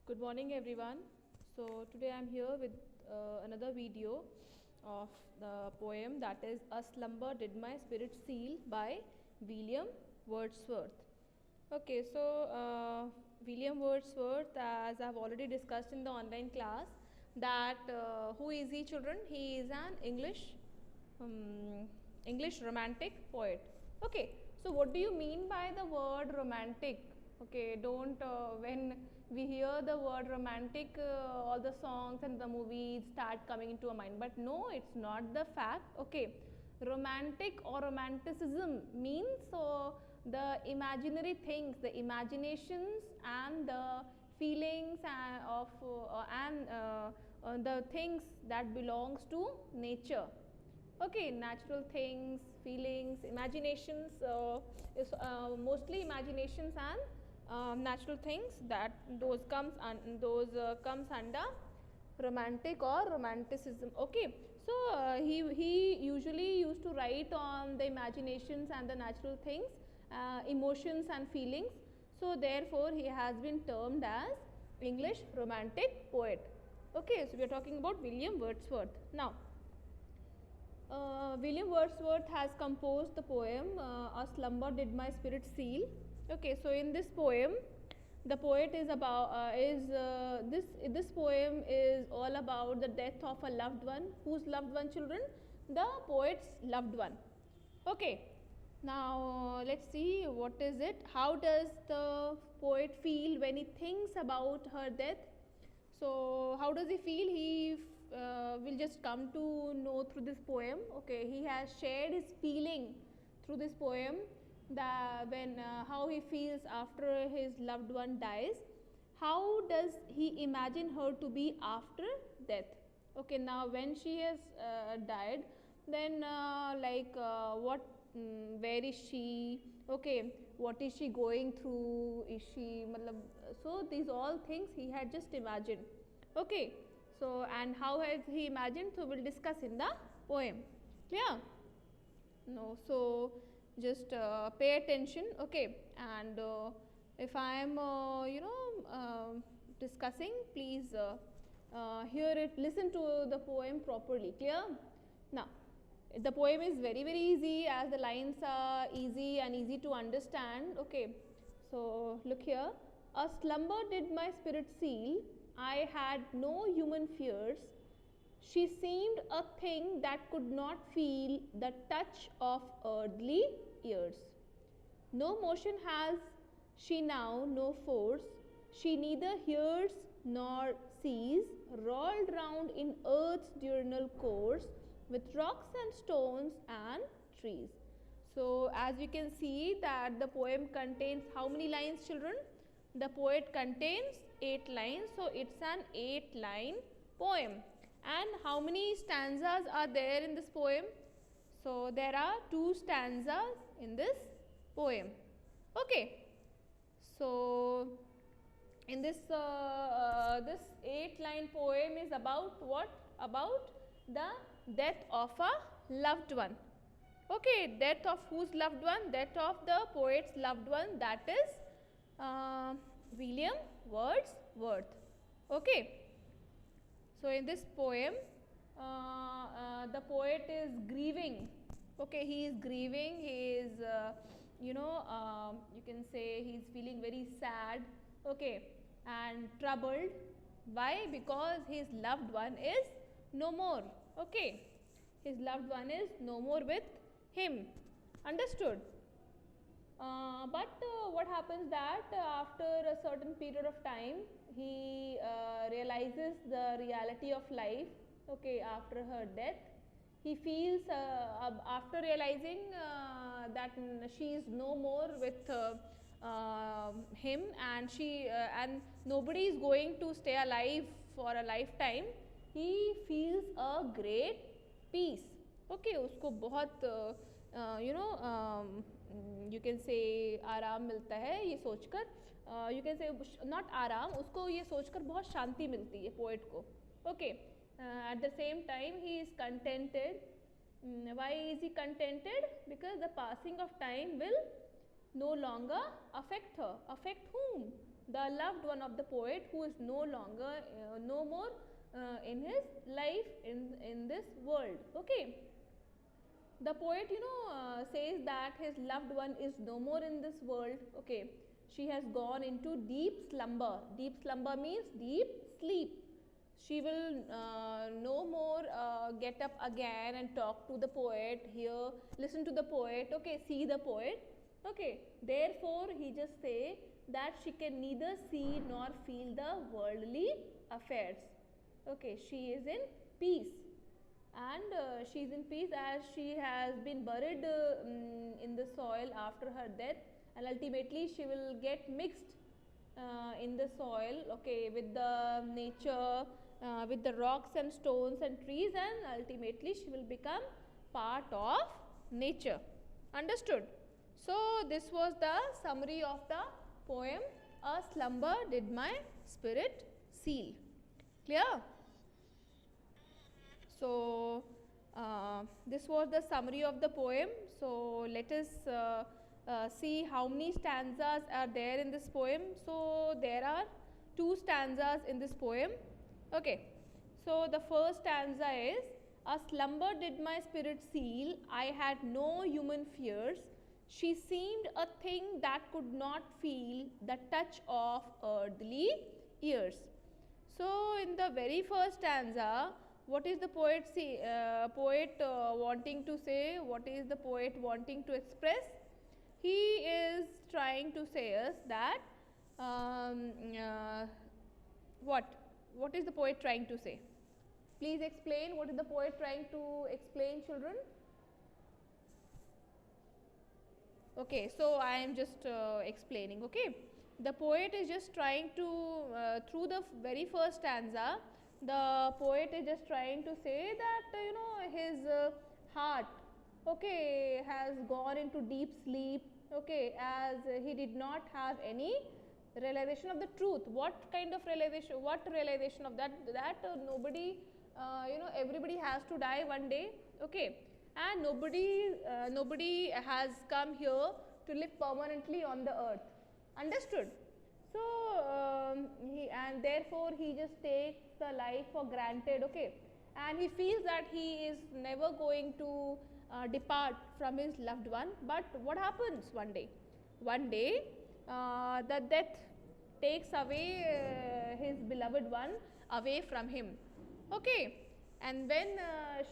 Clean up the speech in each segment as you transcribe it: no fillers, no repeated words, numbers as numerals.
Good morning, everyone. So, today I'm here with another video of the poem that is A Slumber Did My Spirit Seal by William Wordsworth. Okay, so William Wordsworth, as I've already discussed in the online class, that who is he, children? He is an um, English romantic poet. Okay, so what do you mean by the word romantic? Okay, don't when we hear the word romantic, all the songs and the movies start coming into our mind. But no, it's not the fact. Okay, romantic or romanticism means the imaginary things, the imaginations and the feelings and the things that belongs to nature. Okay, natural things, feelings, imaginations is mostly imaginations and natural things that those comes under romantic or romanticism. Okay, so he usually used to write on the imaginations and the natural things, emotions and feelings. So therefore, he has been termed as English romantic poet. Okay, so we are talking about William Wordsworth now. William Wordsworth has composed the poem A Slumber Did My Spirit Seal. Okay, so in this poem, the poet is about is this poem is all about the death of a loved one. Whose loved one, children? The poet's loved one. Okay, now let's see what is it. How does the poet feel when he thinks about her death? So how does he feel? He will just come to know through this poem. Okay, he has shared his feeling through this poem, that when how he feels after his loved one dies. How does he imagine her to be after death? Okay, now when she has died, then what, where is she? Okay, what is she going through? Is she matlab, so these all things he had just imagined. Okay, so and how has he imagined? So we'll discuss in the poem. Clear? No, so just pay attention. Okay, and if I am discussing, please hear it, listen to the poem properly. Clear? Now, the poem is very easy, as the lines are easy and easy to understand. Okay, so look here. A slumber did my spirit seal, I had no human fears. She seemed a thing that could not feel the touch of earthly years. No motion has she now, no force. She neither hears nor sees, rolled round in earth's diurnal course, with rocks and stones and trees. So, as you can see that the poem contains how many lines, children? The poet contains 8 lines, so it's an 8-line poem. And how many stanzas are there in this poem? So, there are 2 stanzas in this poem. Okay, so in this 8-line poem is about what? About the death of a loved one. Okay, death of whose loved one? Death of the poet's loved one, that is William Wordsworth. Okay, so in this poem, the poet is grieving. Okay, he is grieving. He is, you can say he is feeling very sad. Okay, and troubled. Why? Because his loved one is no more. Okay, his loved one is no more with him. Understood? But what happens that after a certain period of time, he realizes the reality of life. Okay, after her death, he feels after realizing that she is no more with him, and and nobody is going to stay alive for a lifetime. He feels a great peace. Okay, उसको बहुत you can say आराम मिलता है ये सोचकर, you can say not आराम, उसको ये सोचकर बहुत शांति मिलती है पोएट को. Okay, at the same time he is contented. Why is he contented? Because the passing of time will no longer affect her. Affect whom? the loved one of the poet who is no longer, no more in his life in this world. Okay. The poet, says that his loved one is no more in this world. Okay. She has gone into deep slumber. Deep slumber means deep sleep. She will no more get up again and talk to the poet, hear, listen to the poet, okay, see the poet. Okay. Therefore, he just say that she can neither see nor feel the worldly affairs. Okay. She is in peace, and she is in peace as she has been buried in the soil after her death, and ultimately she will get mixed in the soil, okay, with the nature, with the rocks and stones and trees, and ultimately she will become part of nature. Understood? So this was the summary of the poem A Slumber Did My Spirit Seal. Clear? So this was the summary of the poem. So let us see how many stanzas are there in this poem. So there are 2 stanzas in this poem. Okay. So the first stanza is, a slumber did my spirit seal, I had no human fears, she seemed a thing that could not feel the touch of earthly ears. So in the very first stanza, what is the poet wanting to say? What is the poet wanting to express? He is trying to say us that what is the poet trying to say? Please explain. What is the poet trying to explain, children? Okay, so I am just explaining. Okay, the poet is just trying to through the very first stanza, the poet is just trying to say that his heart, okay, has gone into deep sleep, okay, as he did not have any realization of the truth. What kind of realization? What realization of that? That nobody, everybody has to die one day, okay, and nobody has come here to live permanently on the earth. Understood? So and therefore he just takes the life for granted, okay, and he feels that he is never going to depart from his loved one. But what happens one day? One day the death takes away his beloved one away from him, okay, and when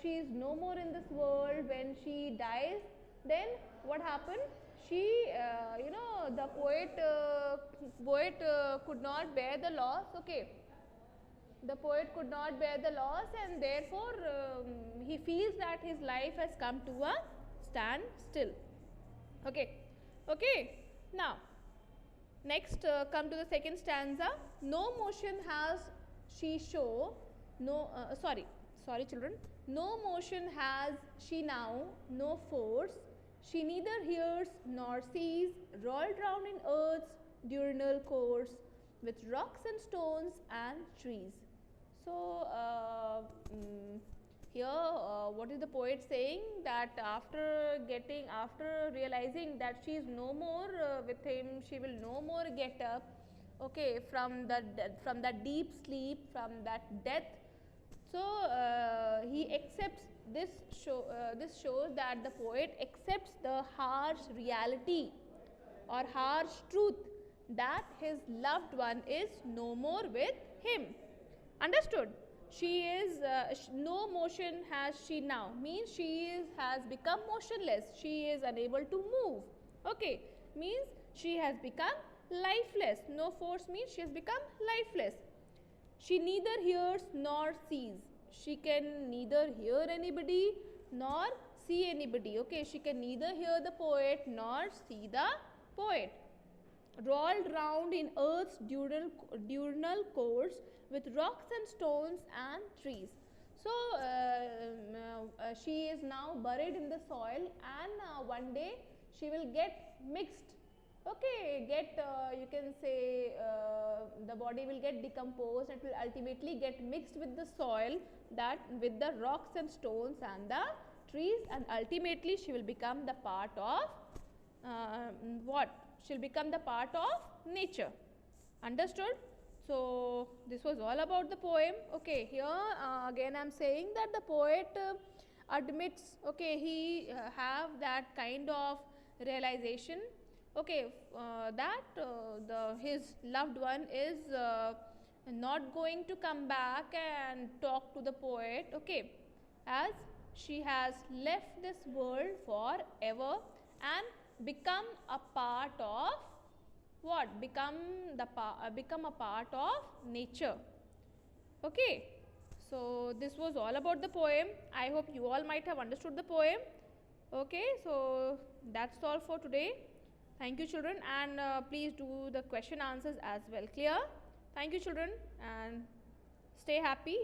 she is no more in this world, when she dies, then what happened? She, the poet could not bear the loss, okay. The poet could not bear the loss, and therefore he feels that his life has come to a standstill. Okay. Okay. Now, next come to the second stanza. No motion has she show, no, sorry children. No motion has she now, no force. She neither hears nor sees, rolled round in earth's diurnal course, with rocks and stones and trees. So here what is the poet saying? That after realizing that she is no more with him, she will no more get up, okay, from that deep sleep, from that death. So he accepts this. This shows that the poet accepts the harsh reality or harsh truth that his loved one is no more with him. Understood? She is no motion has she now, means she has become motionless. She is unable to move. Okay, means she has become lifeless. No force means she has become lifeless. She neither hears nor sees. She can neither hear anybody nor see anybody. Okay, she can neither hear the poet nor see the poet. Rolled round in earth's diurnal course, with rocks and stones and trees. So she is now buried in the soil, and one day she will get mixed. Okay, you can say the body will get decomposed, and it will ultimately get mixed with the soil, that with the rocks and stones and the trees, and ultimately she will become the part of what? She will become the part of nature. Understood? So this was all about the poem. Okay, here again I'm saying that the poet admits, okay, he have that kind of realization, okay, that his loved one is not going to come back and talk to the poet, okay, as she has left this world forever and become a part of what? Become a part of nature. Okay. So this was all about the poem. I hope you all might have understood the poem. Okay. So that's all for today. Thank you, children, and please do the question answers as well. Clear? Thank you, children, and stay happy.